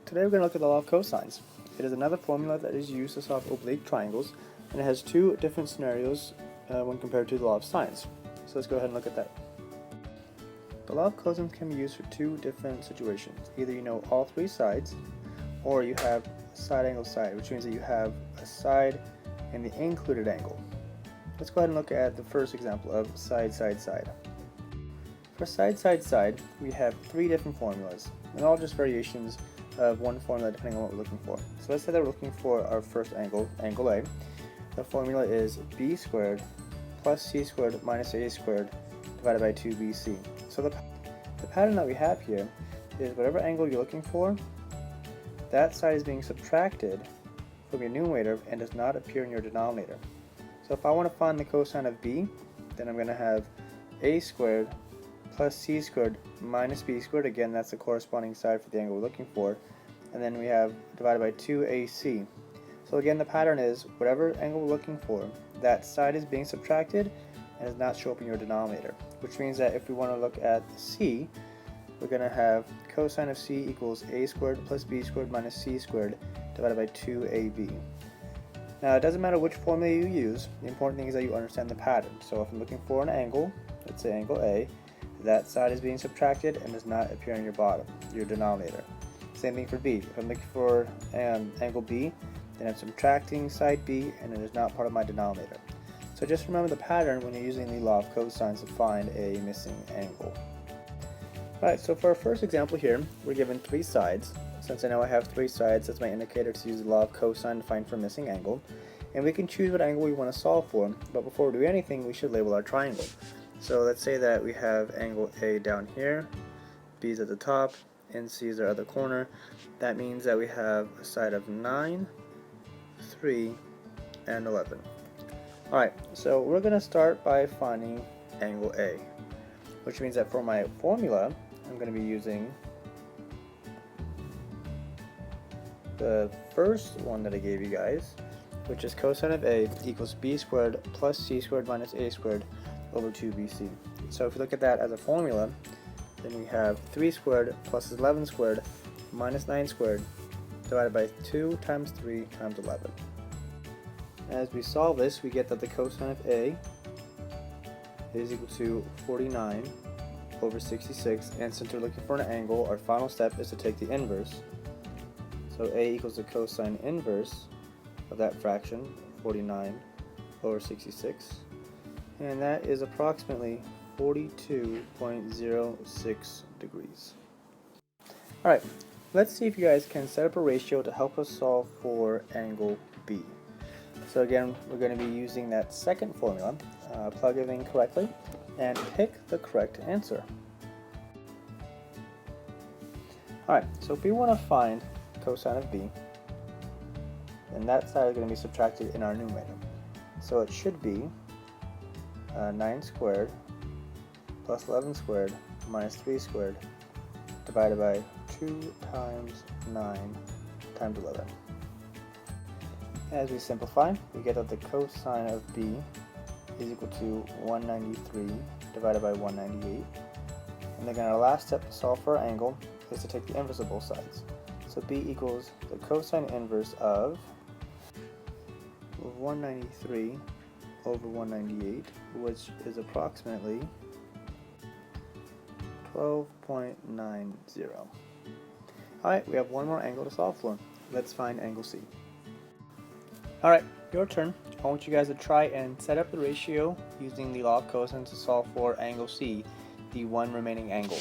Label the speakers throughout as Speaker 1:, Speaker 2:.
Speaker 1: Today we're going to look at the law of cosines. It is another formula that is used to solve oblique triangles, and it has two different scenarios when compared to the law of sines. So let's go ahead and look at that. The law of cosines can be used for two different situations. Either you know all three sides, or you have a side angle side, which means that you have a side and the included angle. Let's go ahead and look at the first example of side, side, side. For side, side, side, we have three different formulas, and all just variations of one formula depending on what we're looking for. So let's say that we're looking for our first angle, angle A. The formula is b squared plus c squared minus a squared divided by 2bc. So the pattern that we have here is whatever angle you're looking for, that side is being subtracted from your numerator and does not appear in your denominator. So if I want to find the cosine of b, then I'm going to have a squared plus c squared minus b squared. Again, that's the corresponding side for the angle we're looking for. And then we have divided by 2ac. So again, the pattern is whatever angle we're looking for, that side is being subtracted and does not show up in your denominator. Which means that if we want to look at c, we're going to have cosine of c equals a squared plus b squared minus c squared divided by 2ab. Now, it doesn't matter which formula you use, the important thing is that you understand the pattern. So if I'm looking for an angle, let's say angle A, that side is being subtracted and does not appear in your denominator. Same thing for B. If I'm looking for angle B, then I'm subtracting side B and it is not part of my denominator. So just remember the pattern when you're using the law of cosines to find a missing angle. Alright, so for our first example here, we're given three sides. Since I know I have three sides, that's my indicator to use the law of cosine to find for a missing angle. And we can choose what angle we want to solve for, but before we do anything, we should label our triangle. So let's say that we have angle A down here, B is at the top, and C is our other corner. That means that we have a side of 9, 3, and 11. Alright, so we're going to start by finding angle A, which means that for my formula, I'm going to be using the first one that I gave you guys, which is cosine of A equals b squared plus c squared minus a squared over 2bc. So if you look at that as a formula, then we have 3 squared plus 11 squared minus 9 squared divided by 2 times 3 times 11. As we solve this, we get that the cosine of A is equal to 49 over 66, and since we're looking for an angle, our final step is to take the inverse. So A equals the cosine inverse of that fraction, 49 over 66, and that is approximately 42.06 degrees. Alright, let's see if you guys can set up a ratio to help us solve for angle B. So again, we're going to be using that second formula, plug it in correctly, and pick the correct answer. Alright, so if we want to find cosine of B, then that side is going to be subtracted in our numerator. So it should be 9 squared plus 11 squared minus 3 squared divided by 2 times 9 times 11. As we simplify, we get that the cosine of B is equal to 193 divided by 198. And then our last step to solve for our angle is to take the inverse of both sides. So B equals the cosine inverse of 193 over 198, which is approximately 12.90. Alright, we have one more angle to solve for. Let's find angle C. Alright, your turn. I want you guys to try and set up the ratio using the law of cosines to solve for angle C, the one remaining angle.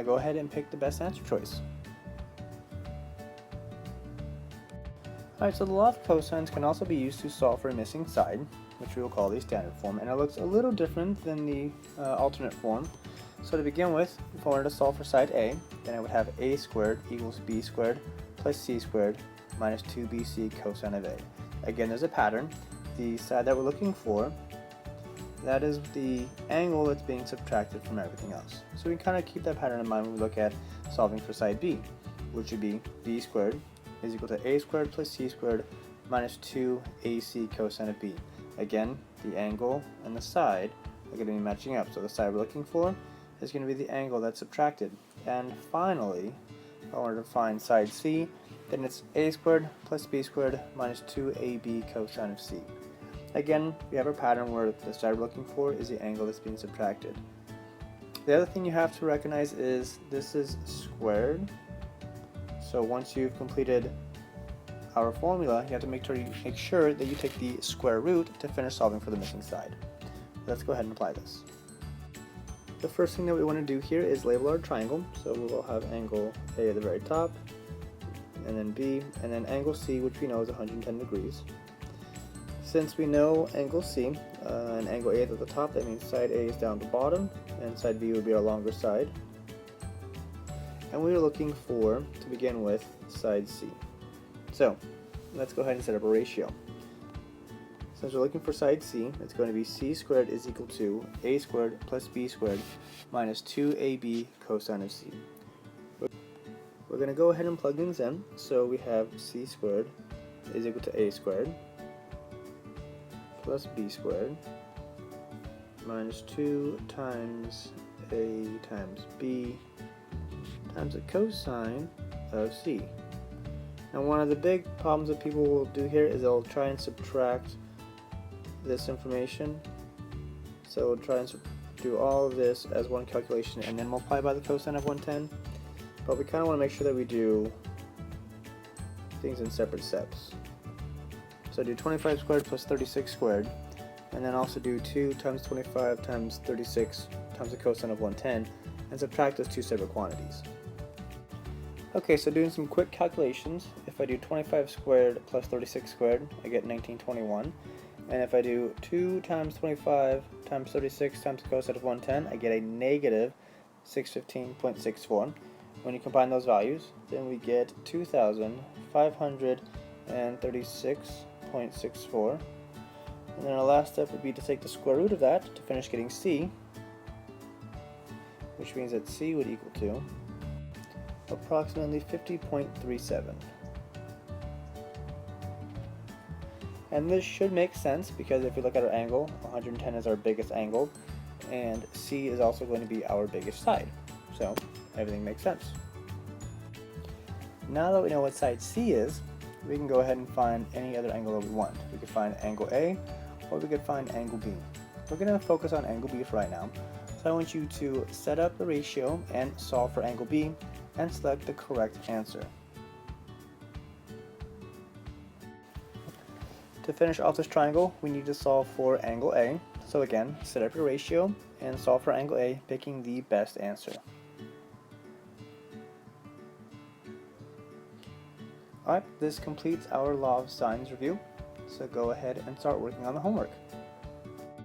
Speaker 1: Go ahead and pick the best answer choice. Alright, so the law of cosines can also be used to solve for a missing side, which we will call the standard form, and it looks a little different than the alternate form. So to begin with, if I wanted to solve for side A, then I would have a squared equals b squared plus c squared minus 2bc cosine of A. Again, there's a pattern. The side that we're looking for, that is the angle that's being subtracted from everything else. So we kind of keep that pattern in mind when we look at solving for side B, which would be b squared is equal to a squared plus c squared minus 2ac cosine of B. Again, the angle and the side are going to be matching up. So the side we're looking for is going to be the angle that's subtracted. And finally, I wanted to find side C, then it's a squared plus b squared minus 2ab cosine of c. Again, we have a pattern where the side we're looking for is the angle that's being subtracted. The other thing you have to recognize is this is squared. So once you've completed our formula, you have to make sure that you take the square root to finish solving for the missing side. Let's go ahead and apply this. The first thing that we want to do here is label our triangle. So we will have angle A at the very top, and then B, and then angle C, which we know is 110 degrees. Since we know angle C and angle A is at the top, that means side A is down at the bottom, and side B would be our longer side. And we are looking for, to begin with, side C. So let's go ahead and set up a ratio. Since we're looking for side C, it's going to be c squared is equal to a squared plus b squared minus 2ab cosine of c. We're going to go ahead and plug things in. So we have c squared is equal to a squared plus b squared minus 2 times a times b times the cosine of c. Now one of the big problems that people will do here is they'll try and subtract this information. So we'll try and do all of this as one calculation and then multiply by the cosine of 110. But we kind of want to make sure that we do things in separate steps. So do 25 squared plus 36 squared, and then also do 2 times 25 times 36 times the cosine of 110, and subtract those two separate quantities. Okay, so doing some quick calculations, if I do 25 squared plus 36 squared, I get 1921. And if I do 2 times 25 times 36 times the cosine of 110, I get a negative 615.64. When you combine those values, then we get 2,536.64. And then our last step would be to take the square root of that to finish getting c, which means that c would equal to approximately 50.37. And this should make sense because if you look at our angle, 110 is our biggest angle, and C is also going to be our biggest side. So everything makes sense. Now that we know what side C is, we can go ahead and find any other angle that we want. We could find angle A, or we could find angle B. We're going to focus on angle B for right now. So I want you to set up the ratio and solve for angle B, and select the correct answer. To finish off this triangle, we need to solve for angle A. So again, set up your ratio and solve for angle A, picking the best answer. Alright, this completes our law of sines review. So go ahead and start working on the homework.